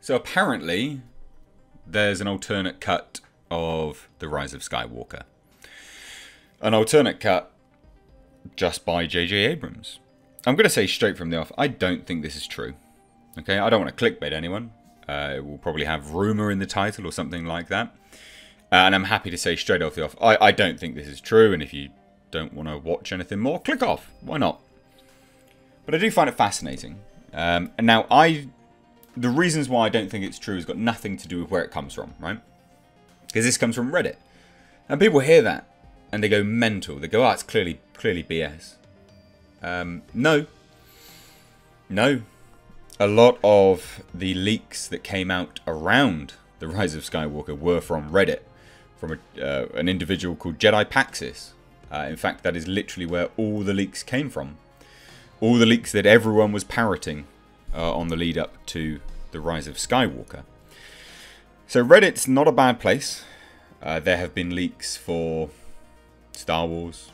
So apparently, there's an alternate cut of The Rise of Skywalker. An alternate cut just by J.J. Abrams. I'm going to say straight from the off, I don't think this is true. Okay, I don't want to clickbait anyone. It will probably have rumour in the title or something like that. And I'm happy to say straight off the off, I don't think this is true. And if you don't want to watch anything more, click off. Why not? But I do find it fascinating. And now, the reasons why I don't think it's true has got nothing to do with where it comes from, right? Because this comes from Reddit. And people hear that and they go mental. They go, oh, it's clearly BS. No. No. A lot of the leaks that came out around The Rise of Skywalker were from Reddit. From an individual called Jedi Paxis. In fact, that is literally where all the leaks came from. All the leaks that everyone was parroting on the lead up to The Rise of Skywalker. So Reddit's not a bad place. There have been leaks for Star Wars,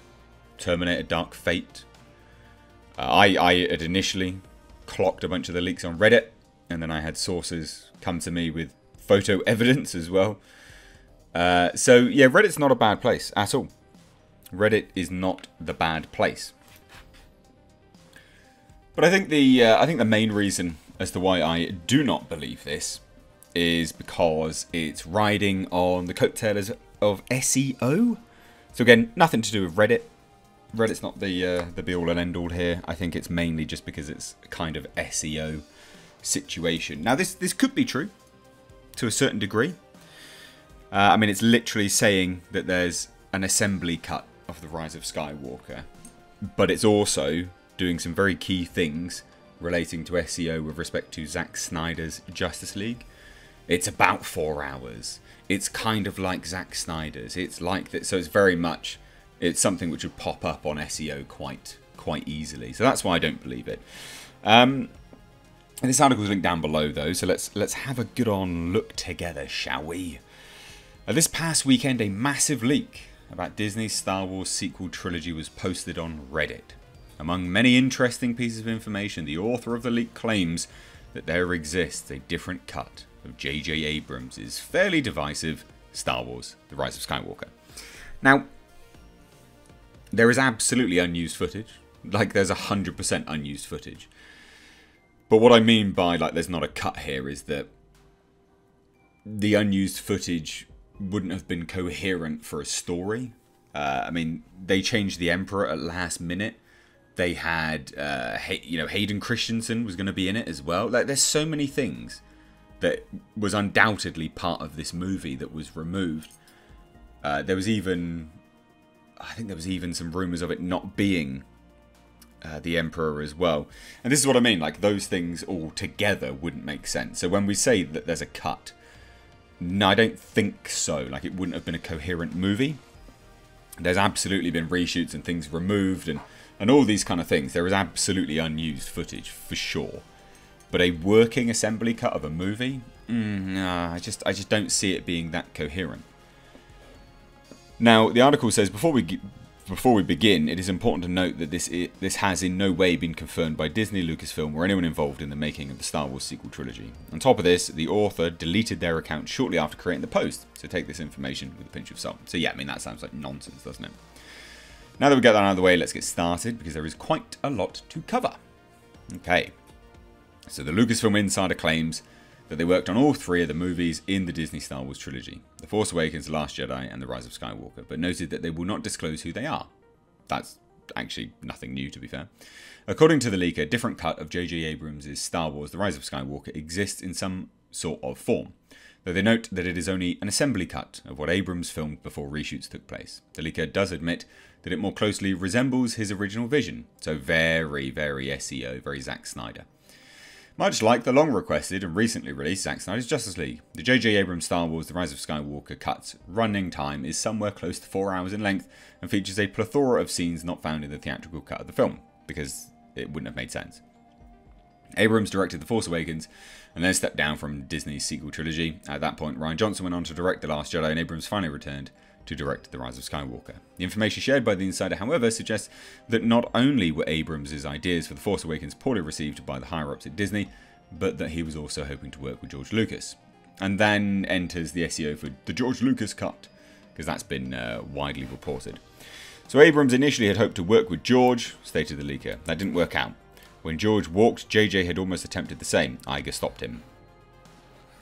Terminator Dark Fate. I had initially clocked a bunch of the leaks on Reddit, and then I had sources come to me with photo evidence as well. So yeah, Reddit's not a bad place at all. Reddit is not the bad place. But I think the main reason as to why I do not believe this is because it's riding on the coattails of SEO. So again, nothing to do with Reddit. Reddit's not the be-all and end-all here. I think it's mainly just because it's a kind of SEO situation. Now, this could be true to a certain degree. I mean, it's literally saying that there's an assembly cut of The Rise of Skywalker. But it's also doing some very key things relating to SEO with respect to Zack Snyder's Justice League. It's about 4 hours. It's kind of like Zack Snyder's. It's like that. So it's very much, it's something which would pop up on SEO quite easily. So that's why I don't believe it. And this article is linked down below though. So let's have a good on look together, shall we? This past weekend, a massive leak about Disney's Star Wars sequel trilogy was posted on Reddit. Among many interesting pieces of information, the author of the leak claims that there exists a different cut of J.J. Abrams' fairly divisive Star Wars, The Rise of Skywalker. Now, there is absolutely unused footage. Like, there's 100% unused footage. But what I mean by, like, there's not a cut here is that the unused footage wouldn't have been coherent for a story. I mean, they changed the Emperor at last minute. They had, Hayden Christensen was going to be in it as well. Like, there's so many things that was undoubtedly part of this movie that was removed. There was even, I think there was even some rumours of it not being the Emperor as well. And this is what I mean, like, those things all together wouldn't make sense. So when we say that there's a cut, no, I don't think so. Like, it wouldn't have been a coherent movie. There's absolutely been reshoots and things removed and all these kind of things. There is absolutely unused footage, for sure. But a working assembly cut of a movie? Nah, I just don't see it being that coherent. Now, the article says, before we begin, it is important to note that this has in no way been confirmed by Disney, Lucasfilm, or anyone involved in the making of the Star Wars sequel trilogy. On top of this, the author deleted their account shortly after creating the post, so take this information with a pinch of salt. So yeah, I mean, that sounds like nonsense, doesn't it? Now that we get that out of the way, let's get started, because there is quite a lot to cover. Okay, so the Lucasfilm insider claims that they worked on all 3 of the movies in the Disney Star Wars trilogy, The Force Awakens, The Last Jedi, and The Rise of Skywalker, but noted that they will not disclose who they are. That's actually nothing new, to be fair. According to the leak, a different cut of J.J. Abrams' Star Wars, The Rise of Skywalker exists in some sort of form, though they note that it is only an assembly cut of what Abrams filmed before reshoots took place. The leaker does admit that it more closely resembles his original vision, so very, very SEO, very Zack Snyder. Much like the long-requested and recently released Zack Snyder's Justice League, the J.J. Abrams Star Wars The Rise of Skywalker cut's running time is somewhere close to 4 hours in length and features a plethora of scenes not found in the theatrical cut of the film, because it wouldn't have made sense. Abrams directed The Force Awakens and then stepped down from Disney's sequel trilogy. At that point, Rian Johnson went on to direct The Last Jedi, and Abrams finally returned to direct The Rise of Skywalker. The information shared by the insider, however, suggests that not only were Abrams' ideas for The Force Awakens poorly received by the higher-ups at Disney, but that he was also hoping to work with George Lucas. And then enters the SEO for the George Lucas cut, because that's been widely reported. So Abrams initially had hoped to work with George, stated the leaker. That didn't work out. When George walked, JJ had almost attempted the same. Iger stopped him.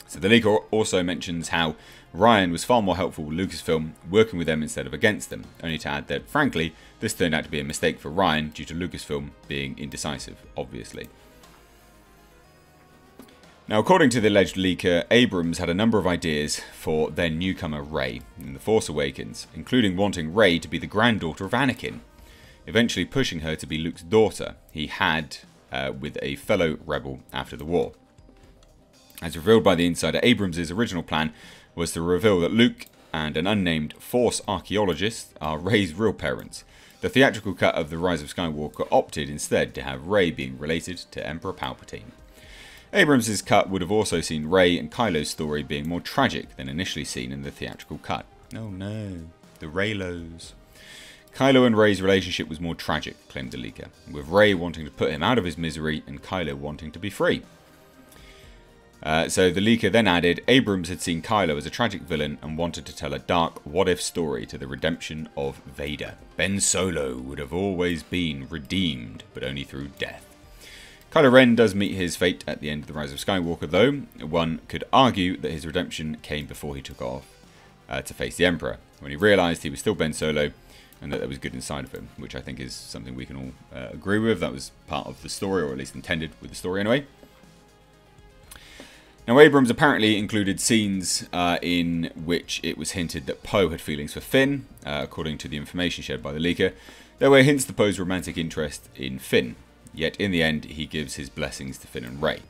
So the leaker also mentions how Ryan was far more helpful with Lucasfilm, working with them instead of against them, only to add that, frankly, this turned out to be a mistake for Ryan due to Lucasfilm being indecisive, obviously. Now, according to the alleged leaker, Abrams had a number of ideas for their newcomer Rey in The Force Awakens, including wanting Rey to be the granddaughter of Anakin, eventually pushing her to be Luke's daughter he had with a fellow rebel after the war. As revealed by the insider, Abrams' original plan was to reveal that Luke and an unnamed Force archaeologist are Rey's real parents. The theatrical cut of The Rise of Skywalker opted instead to have Rey being related to Emperor Palpatine. Abrams' cut would have also seen Rey and Kylo's story being more tragic than initially seen in the theatrical cut. Oh no, the Reylos. Kylo and Rey's relationship was more tragic, claimed the leaker, with Rey wanting to put him out of his misery and Kylo wanting to be free. So the leaker then added, Abrams had seen Kylo as a tragic villain and wanted to tell a dark what-if story to the redemption of Vader. Ben Solo would have always been redeemed, but only through death. Kylo Ren does meet his fate at the end of The Rise of Skywalker, though. One could argue that his redemption came before he took off to face the Emperor, when he realised he was still Ben Solo and that there was good inside of him, which I think is something we can all agree with. That was part of the story, or at least intended with the story anyway. Now, Abrams apparently included scenes in which it was hinted that Poe had feelings for Finn, according to the information shared by the leaker. There were hints to Poe's romantic interest in Finn, yet in the end he gives his blessings to Finn and Rey.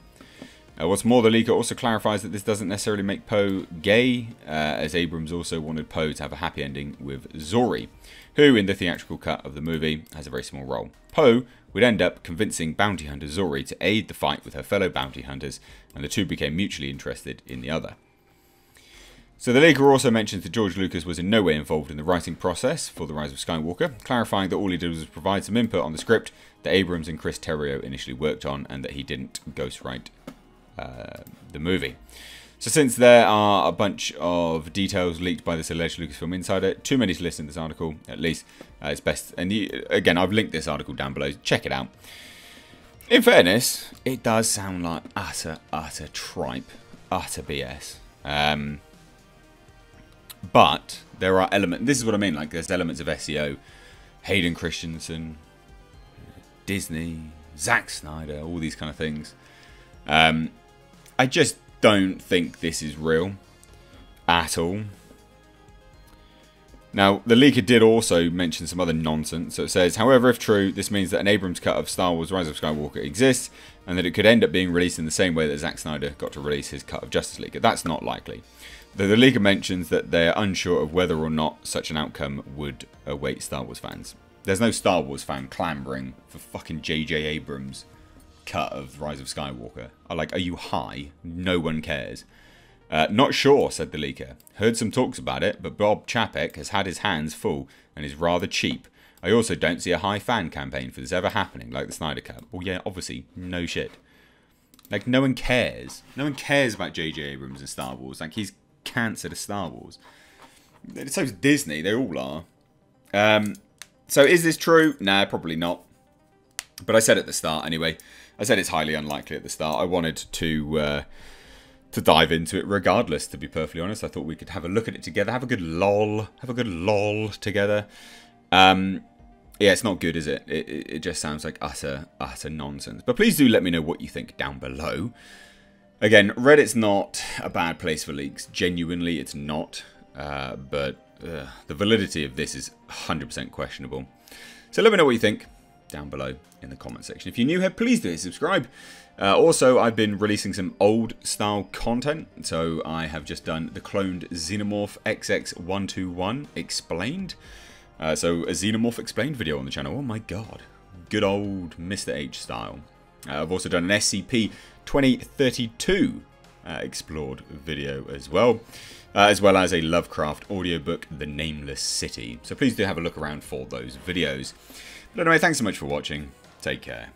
What's more, the leaker also clarifies that this doesn't necessarily make Poe gay, as Abrams also wanted Poe to have a happy ending with Zori, who in the theatrical cut of the movie has a very small role. Poe would end up convincing bounty hunter Zori to aid the fight with her fellow bounty hunters, and the two became mutually interested in the other. So the leaker also mentions that George Lucas was in no way involved in the writing process for The Rise of Skywalker, clarifying that all he did was provide some input on the script that Abrams and Chris Terrio initially worked on, and that he didn't ghostwrite the movie. So since there are a bunch of details leaked by this alleged Lucasfilm insider, too many to list in this article, at least it's best, and again, I've linked this article down below, check it out. In fairness, it does sound like utter tripe, utter BS. But there are elements, this is what I mean, like there's elements of SEO, Hayden Christensen, Disney, Zack Snyder, all these kind of things. I just don't think this is real at all. Now, the leaker did also mention some other nonsense. So it says, however, if true, this means that an Abrams cut of Star Wars Rise of Skywalker exists, and that it could end up being released in the same way that Zack Snyder got to release his cut of Justice League. That's not likely. Though the leaker mentions that they're unsure of whether or not such an outcome would await Star Wars fans. There's no Star Wars fan clamouring for fucking J.J. Abrams' cut of Rise of Skywalker. Are you high? No one cares. Not sure, said the leaker. Heard some talks about it, but Bob Chapek has had his hands full and is rather cheap. I also don't see a high fan campaign for this ever happening, like the Snyder Cut. Well, yeah, obviously, no shit. Like, no one cares. No one cares about J.J. Abrams and Star Wars. Like, he's cancer to Star Wars. So's Disney. They all are. So, is this true? Nah, probably not. But I said at the start, anyway. I said it's highly unlikely at the start. I wanted to dive into it regardless, to be perfectly honest. I thought we could have a look at it together, have a good lol together. Yeah, it's not good, is it? It just sounds like utter nonsense. But please do let me know what you think down below. Again, Reddit's not a bad place for leaks. Genuinely, it's not. But the validity of this is 100% questionable. So let me know what you think down below in the comment section. If you're new here, please do subscribe. Also, I've been releasing some old style content. So I have just done the cloned Xenomorph XX121 explained. So a Xenomorph explained video on the channel. Oh my god. Good old Mr. H style. I've also done an SCP-2032 explored video as well as a Lovecraft audiobook, The Nameless City. So please do have a look around for those videos. But anyway, thanks so much for watching. Take care.